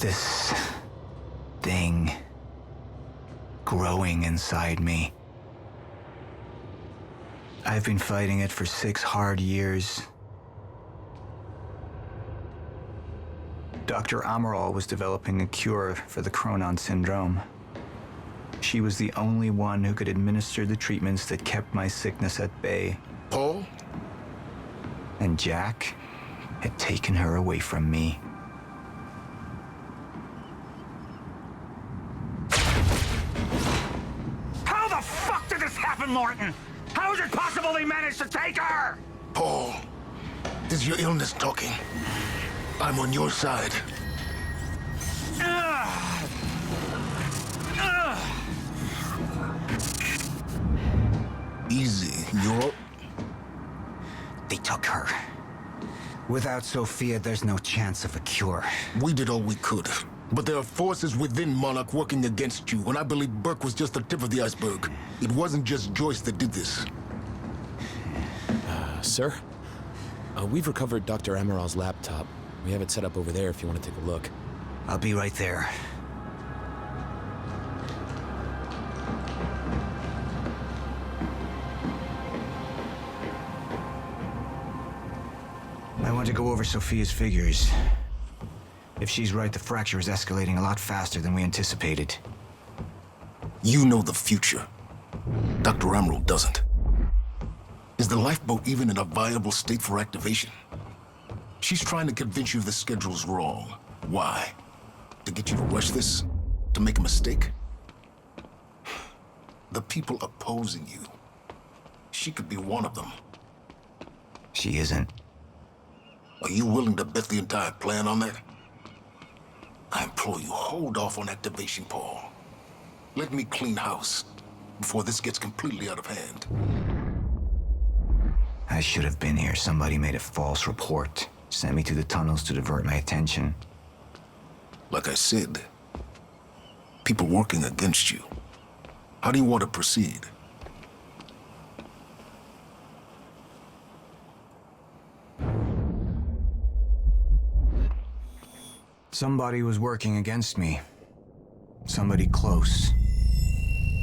This thing growing inside me. I've been fighting it for 6 hard years. Dr. Amaral was developing a cure for the Chronon syndrome. She was the only one who could administer the treatments that kept my sickness at bay. Paul? And Jack had taken her away from me. How the fuck did this happen, Morton? How is it possible they managed to take her? Paul, is your illness talking? I'm on your side. Easy, you're... They took her. Without Sofia, there's no chance of a cure. We did all we could. But there are forces within Monarch working against you, and I believe Burke was just the tip of the iceberg. It wasn't just Joyce that did this. Sir? We've recovered Dr. Amaral's laptop. We have it set up over there if you want to take a look. I'll be right there. I want to go over Sofia's figures. If she's right, the fracture is escalating a lot faster than we anticipated. You know the future. Dr. Amaral doesn't. Is the lifeboat even in a viable state for activation? She's trying to convince you the schedule's wrong. Why? To get you to rush this? To make a mistake? The people opposing you. She could be one of them. She isn't. Are you willing to bet the entire plan on that? I implore you, hold off on activation, Paul. Let me clean house before this gets completely out of hand. I should have been here. Somebody made a false report. Sent me to the tunnels to divert my attention. Like I said, people working against you. How do you want to proceed? Somebody was working against me. Somebody close.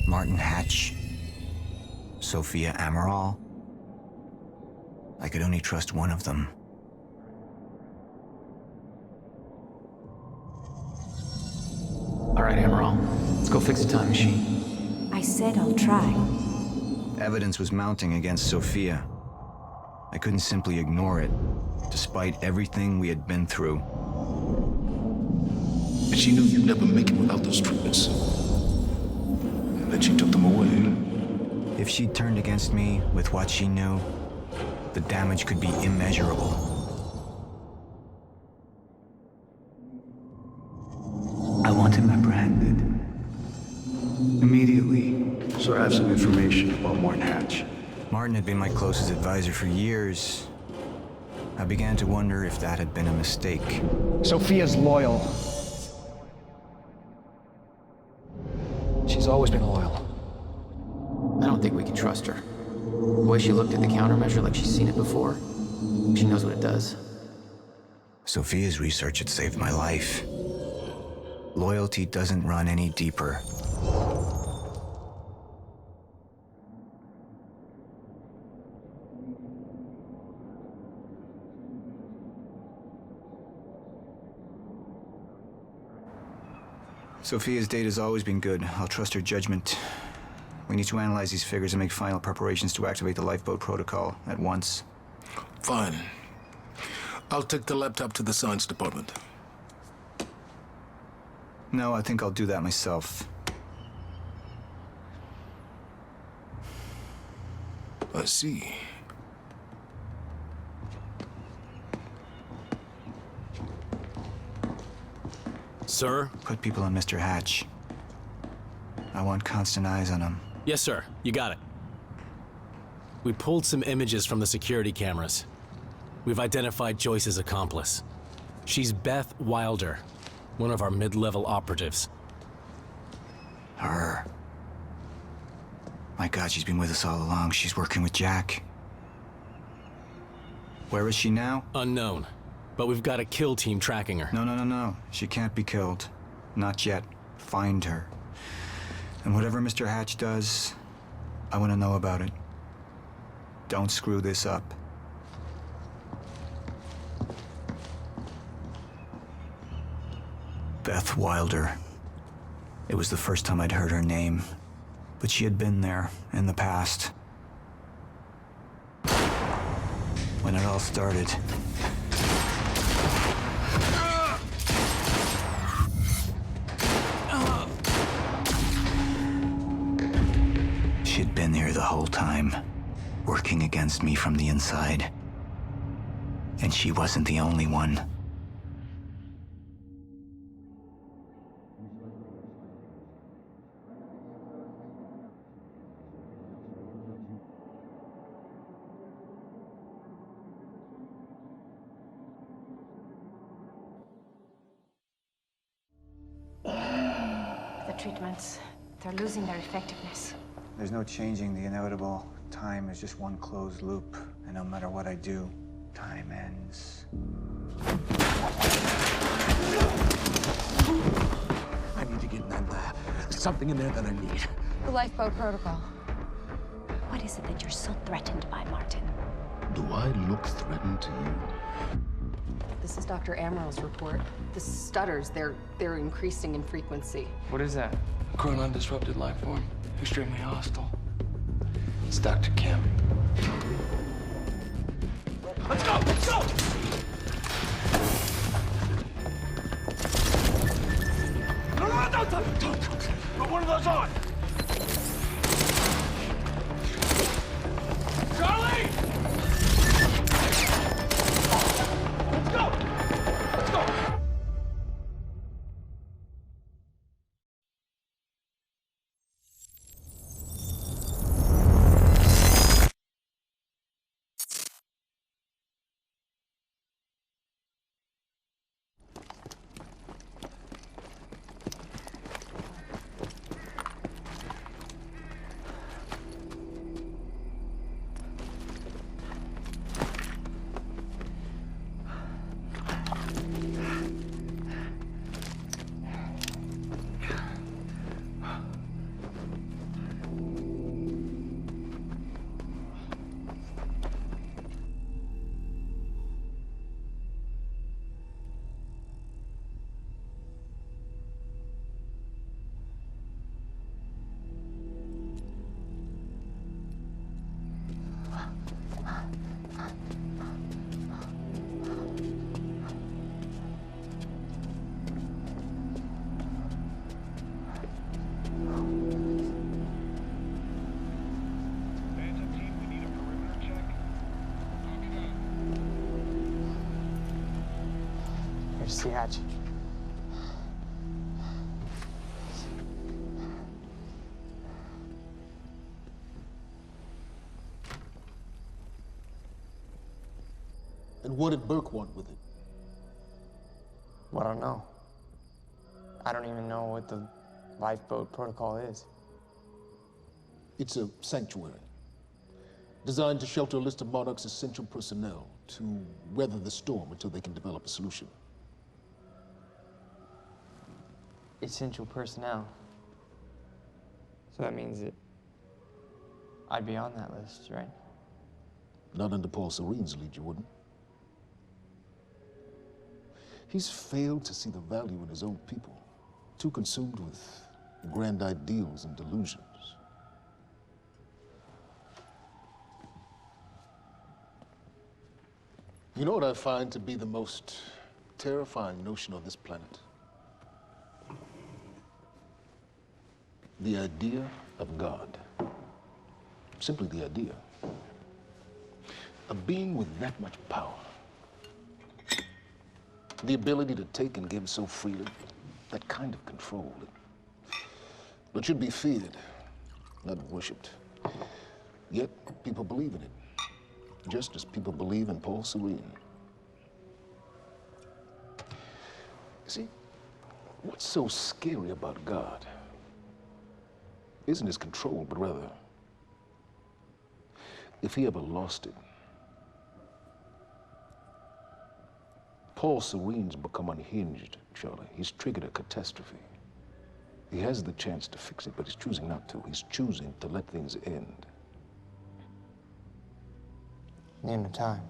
Martin Hatch. Sofia Amaral. I could only trust one of them. All right, Amaral. Let's go fix the time machine. I said I'll try. Evidence was mounting against Sofia. I couldn't simply ignore it, despite everything we had been through. But she knew you'd never make it without those treatments. And then she took them away. If she turned against me with what she knew, the damage could be immeasurable. I want him apprehended. Immediately, so I have some information about Morton Hatch. Martin had been my closest advisor for years. I began to wonder if that had been a mistake. Sofia's loyal. She's always been loyal. I don't think we can trust her. The way she looked at the countermeasure like she's seen it before. She knows what it does. Sofia's research had saved my life. Loyalty doesn't run any deeper. Sofia's data's always been good. I'll trust her judgment. We need to analyze these figures and make final preparations to activate the lifeboat protocol at once. Fine. I'll take the laptop to the science department. No, I think I'll do that myself. I see. Sir? Put people on Mr. Hatch. I want constant eyes on him. Yes, sir. You got it. We pulled some images from the security cameras. We've identified Joyce's accomplice. She's Beth Wilder, one of our mid-level operatives. Her. My God, she's been with us all along. She's working with Jack. Where is she now? Unknown. but we've got a kill team tracking her. No. She can't be killed. Not yet. Find her. And whatever Mr. Hatch does, I want to know about it. Don't screw this up. Beth Wilder. It was the first time I'd heard her name, but she had been there in the past. When it all started. She'd been here the whole time, working against me from the inside. And she wasn't the only one. The treatments, they're losing their effectiveness. There's no changing the inevitable. Time is just one closed loop, and no matter what I do, time ends. I need to get in that lab. There's something in there that I need. The lifeboat protocol. What is it that you're so threatened by, Martin? Do I look threatened to you? This is Dr. Amaral's report. The stutters, they're increasing in frequency. What is that? A chronon-disrupted life form. Extremely hostile. It's Dr. Kim. Let's go! Let's go! No, don't. Put one of those on. Charlie! Let's go! Let's go! Here's the hatch. And what did Burke want with it? Well, I don't know. I don't even know what the lifeboat protocol is. It's a sanctuary, designed to shelter a list of Monarch's essential personnel to weather the storm until they can develop a solution. Essential personnel. So that means that I'd be on that list, right? Not under Paul Serene's lead, you wouldn't. He's failed to see the value in his own people, too consumed with grand ideals and delusions. You know what I find to be the most terrifying notion on this planet? The idea of God. Simply the idea. A being with that much power. The ability to take and give so freely. That kind of control. But should be feared, not worshipped. Yet people believe in it. Just as people believe in Paul Serene. See, what's so scary about God isn't his control, but rather, if he ever lost it, Paul Serene's become unhinged, Charlie. He's triggered a catastrophe. He has the chance to fix it, but he's choosing not to. He's choosing to let things end. The end of time.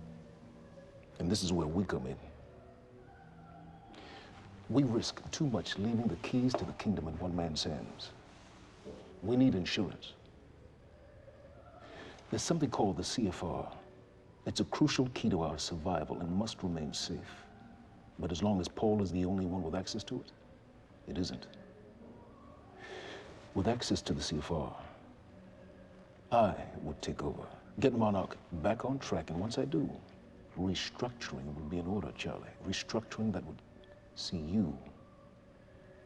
And this is where we come in. We risk too much leaving the keys to the kingdom in one man's hands. We need insurance. There's something called the CFR. It's a crucial key to our survival and must remain safe. But as long as Paul is the only one with access to it, it isn't. With access to the CFR, I would take over, get Monarch back on track, and once I do, restructuring would be in order, Charlie. Restructuring that would see you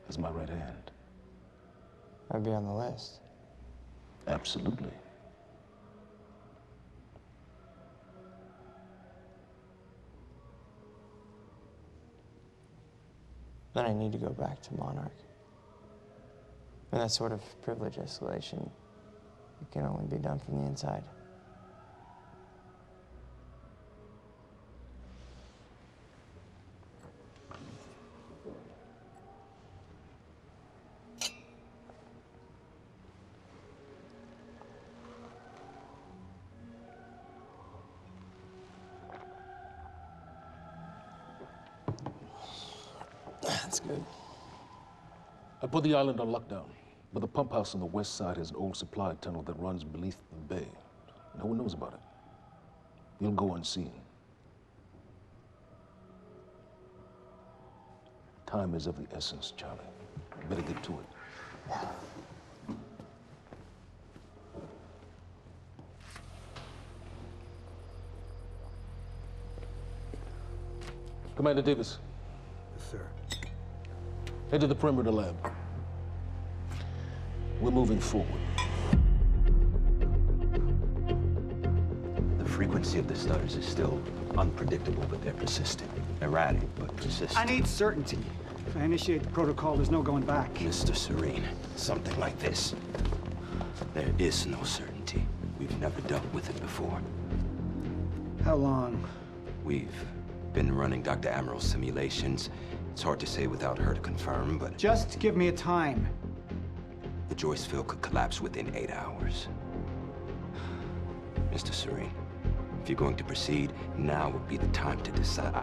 as my right hand. I'd be on the list. Absolutely. Then I need to go back to Monarch. And that sort of privilege escalation, it can only be done from the inside. That's good. I put the island on lockdown, but the pump house on the west side has an old supply tunnel that runs beneath the bay. No one knows about it. You'll go unseen. Time is of the essence, Charlie. Better get to it. Commander Davis. Yes, sir. Head to the perimeter lab. We're moving forward. The frequency of the stutters is still unpredictable, but they're persistent. Erratic, but persistent. I need certainty. If I initiate the protocol, there's no going back. Mr. Serene, something like this. There is no certainty. We've never dealt with it before. How long? We've been running Dr. Amaral's simulations. It's hard to say without her to confirm, but... Just give me a time. The Joyce field could collapse within 8 hours. Mr. Serene, if you're going to proceed, now would be the time to decide.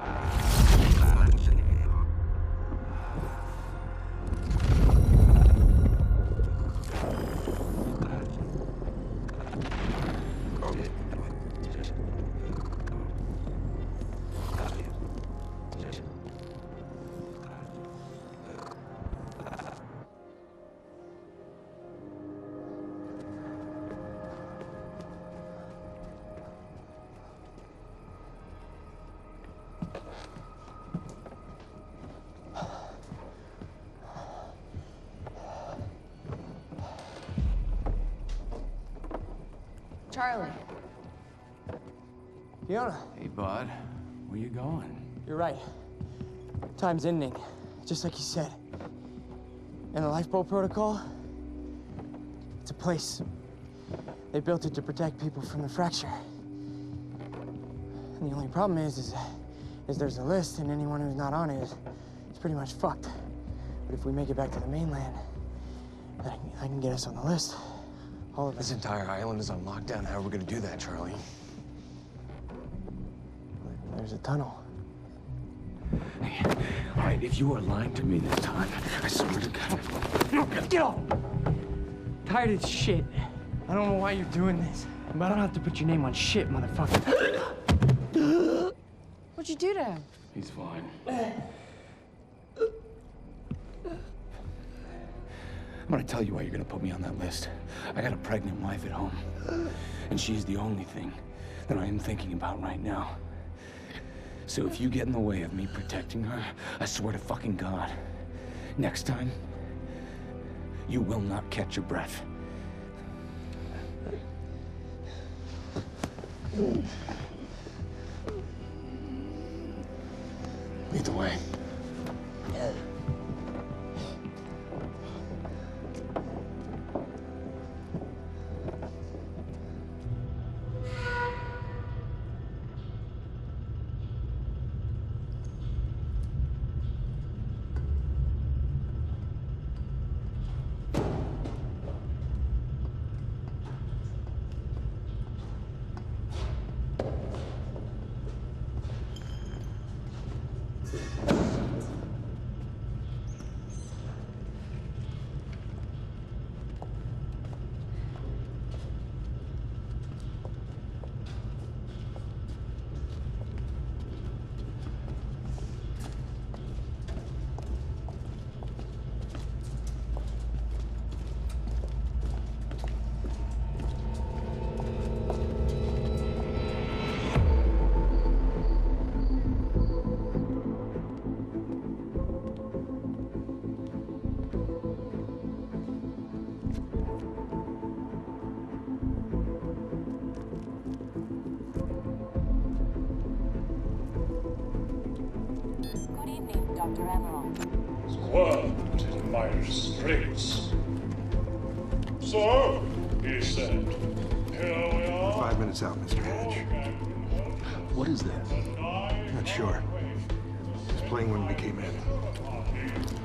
Charlie. Fiona. Hey, bud. Where you going? You're right. Time's ending, just like you said. And the lifeboat protocol? It's a place. They built it to protect people from the fracture. And the only problem is there's a list, and anyone who's not on it is pretty much fucked. But if we make it back to the mainland, I can get us on the list. All of us. This entire island is on lockdown. How are we gonna do that, Charlie? There's a tunnel. Hey, all right, if you are lying to me this time, I swear to God. Get off! Tired of this shit. I don't know why you're doing this, but I don't have to put your name on shit, motherfucker. What'd you do to him? He's fine. I'm gonna tell you why you're gonna put me on that list. I got a pregnant wife at home, and she's the only thing that I am thinking about right now. So if you get in the way of me protecting her, I swear to fucking God, next time, you will not catch your breath. Lead the way. Amaral. Squirmed in my streets. So, he said, here we are. 5 minutes out, Mr. Hatch. What is that? Not sure. It's playing when we came in.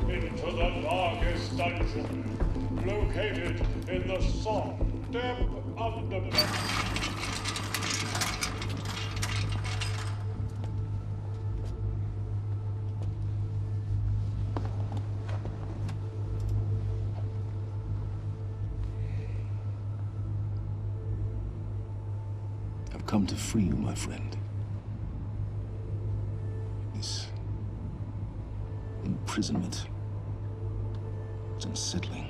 Into the darkest dungeon, located in the soft, damp underbelly. I've come to free you, my friend. This imprisonment is unsettling.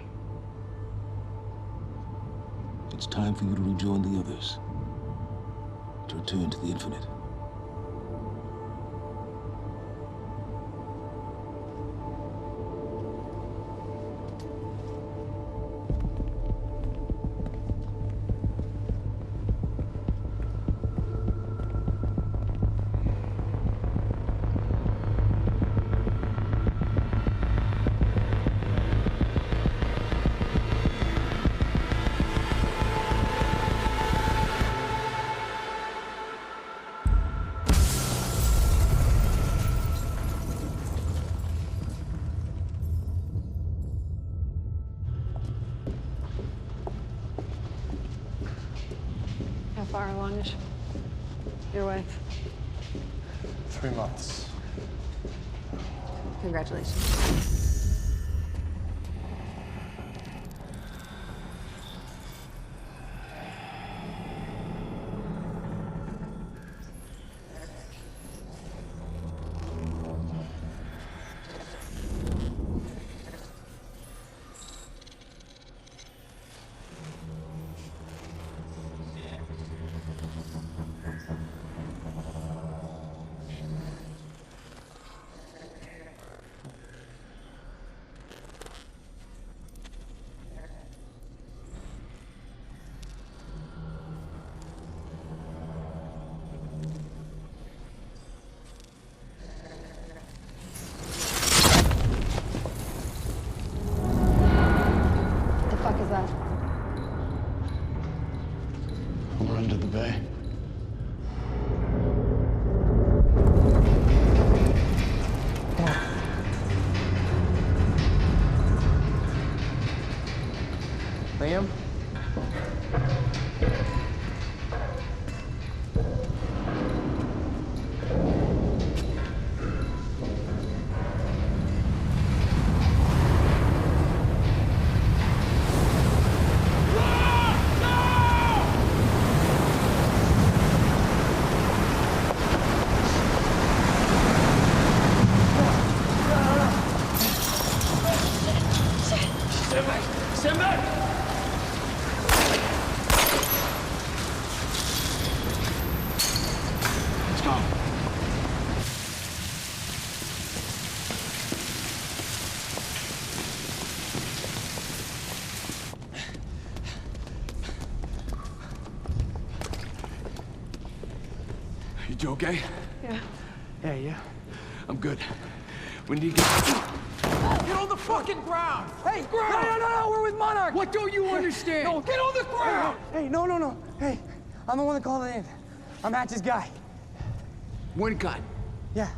It's time for you to rejoin the others, to return to the infinite. How far along is your wife? 3 months. Congratulations. We're under the bay. Liam? Stand back! Let's go. You okay? Yeah. Yeah. I'm good. We need to get... Get on the fucking ground! Hey, no, we're with Monarch! What don't you understand? No, get on the ground! Hey, no. Hey, I'm the one that called it in. I'm Hatch's guy. One gun. Yeah.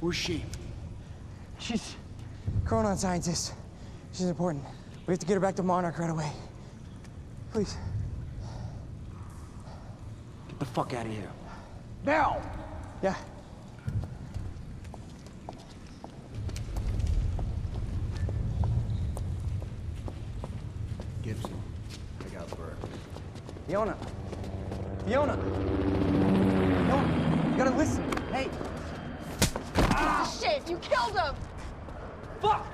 Where's she? She's a chronon scientist. She's important. We have to get her back to Monarch right away. Please. Get the fuck out of here. Now! Yeah. Gibson, I got Burke. Fiona, you gotta listen. Hey. Ah, shit, you killed him! Fuck!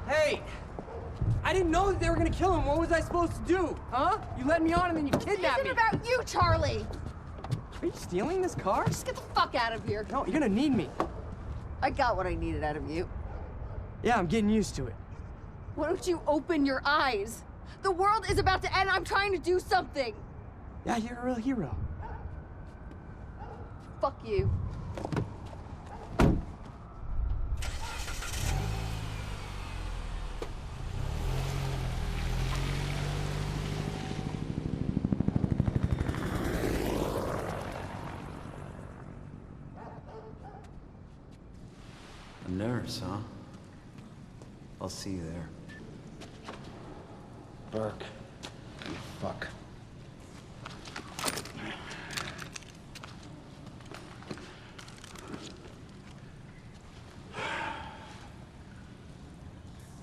Hey! I didn't know that they were gonna kill him. What was I supposed to do? Huh? You led me on and then you kidnapped me. This isn't about you, Charlie! Are you stealing this car? Just get the fuck out of here. No, you're gonna need me. I got what I needed out of you. Yeah, I'm getting used to it. Why don't you open your eyes? The world is about to end. I'm trying to do something. Yeah, you're a real hero. Fuck you. nurse, huh? I'll see you there. Burke. You fuck.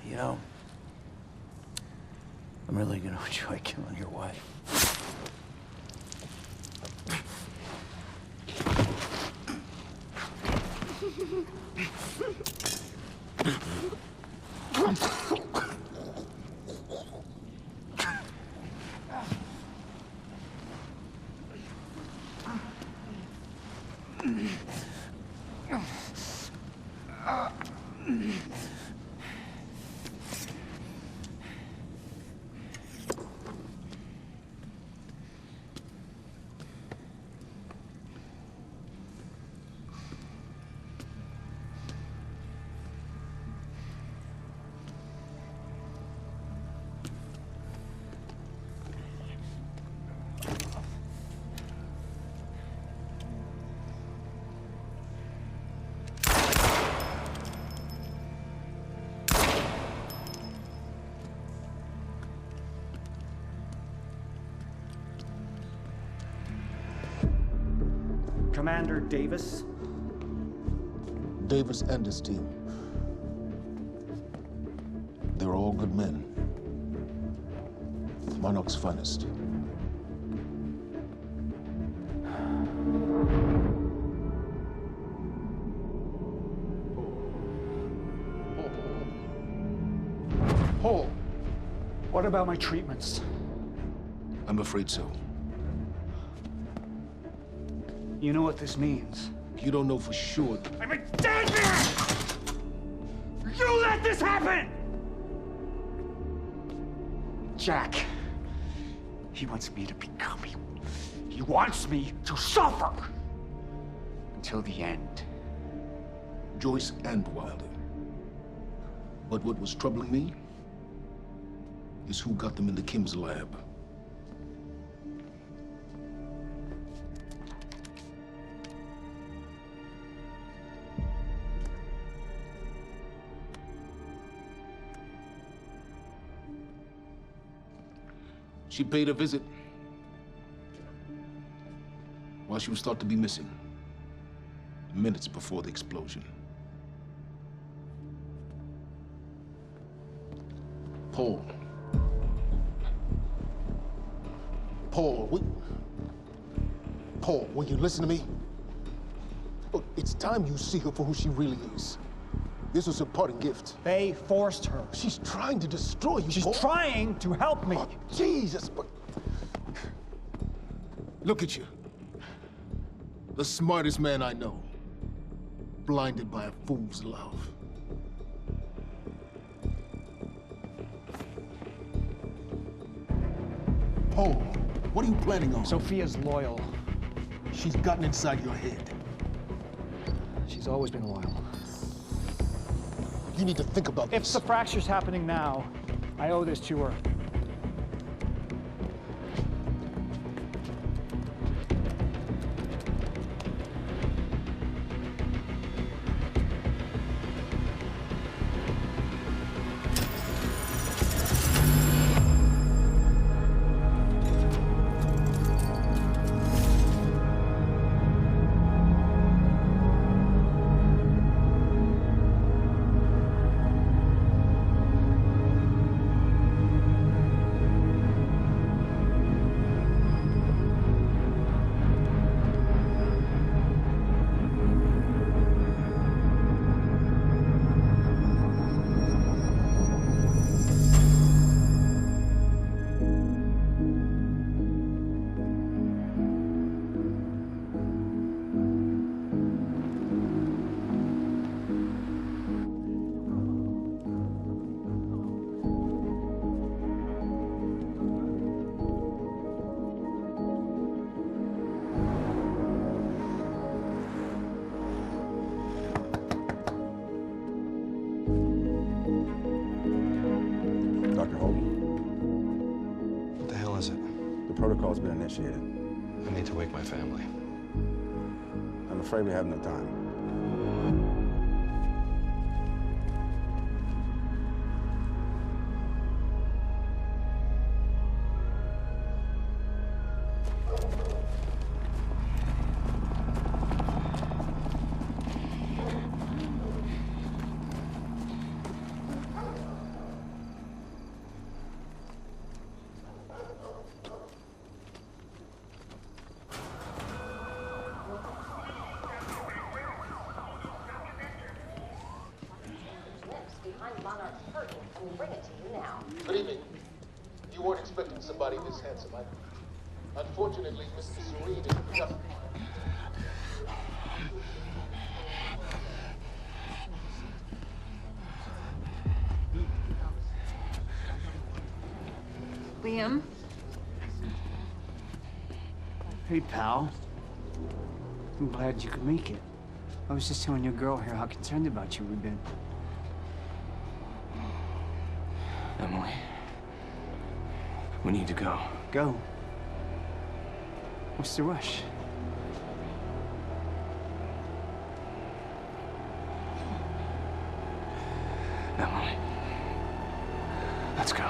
You know, I'm really gonna enjoy killing your wife. Commander Davis? Davis and his team. They're all good men. Monarch's finest. Paul, what about my treatments? I'm afraid so. You know what this means? You don't know for sure. I'm in danger! You let this happen! Jack, he wants me to become you. He wants me to suffer until the end. Joyce and Wilder. But what was troubling me is who got them into Kim's lab. She paid a visit while she was thought to be missing, minutes before the explosion. Paul, will you listen to me? Look, it's time you see her for who she really is. This was her parting gift. They forced her. She's trying to destroy you, She's Paul. trying to help me. Oh, Jesus, but... Look at you. The smartest man I know. Blinded by a fool's love. Paul, what are you planning on? Sofia's loyal. She's gotten inside your head. She's always been loyal. You need to think about If this. the fracture's happening now, I owe this to her. Protocol's been initiated. I need to wake my family. I'm afraid we have no time. can bring it to you now. Good evening. You weren't expecting somebody this handsome, I... Unfortunately, Mr. Serene is just... Liam? Hey, pal. I'm glad you could make it. I was just telling your girl here how concerned about you we've been. Emily, we need to go. Go? What's the rush? Emily, let's go.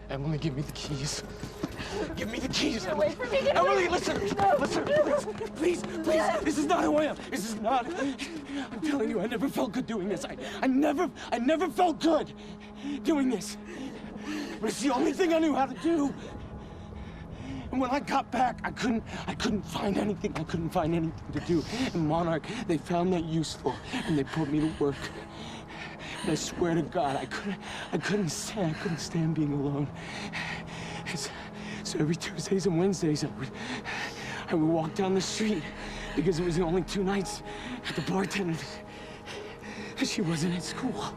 Emily, give me the keys. Give me the keys. Get away from me. Get Emily, away. listen. No. Listen. Please. This is not who I am. This is not. I'm telling you, I never felt good doing this. I never felt good doing this. But it's the only thing I knew how to do. And when I got back, I couldn't find anything. I couldn't find anything to do. And Monarch, they found that useful, and they put me to work. And I swear to God, I couldn't stand being alone. So every Tuesdays and Wednesdays, I would walk down the street because it was the only 2 nights at the bartender. She wasn't at school.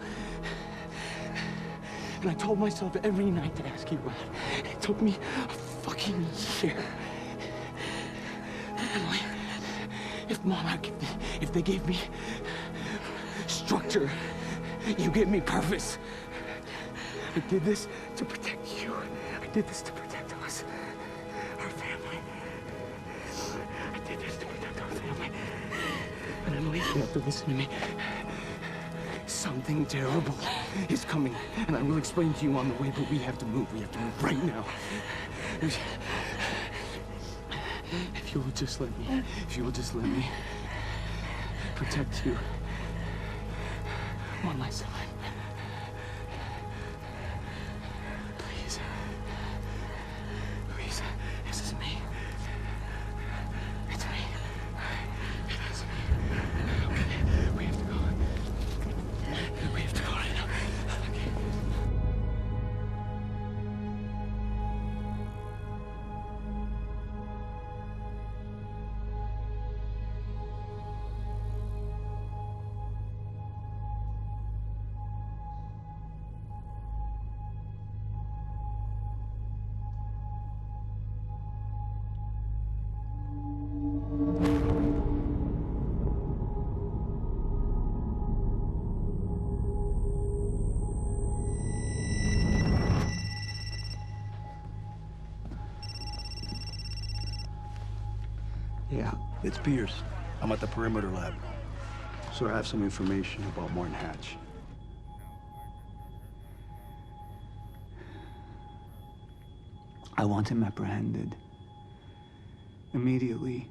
And I told myself every night to ask you out. It took me a fucking year. But Emily, if Monarch, if they gave me structure, you gave me purpose. I did this to protect you. I did this to protect us, our family. I did this to protect our family. And Emily, you have to listen to me. Something terrible is coming, and I will explain to you on the way, but we have to move. We have to move right now. If you will just let me protect you one last time. Please. Please. This is me. It's me. It is me. Okay. We have to go. We have to go right now. Okay. Yeah, it's Pierce. I'm at the perimeter lab. So I have some information about Martin Hatch. I want him apprehended. Immediately.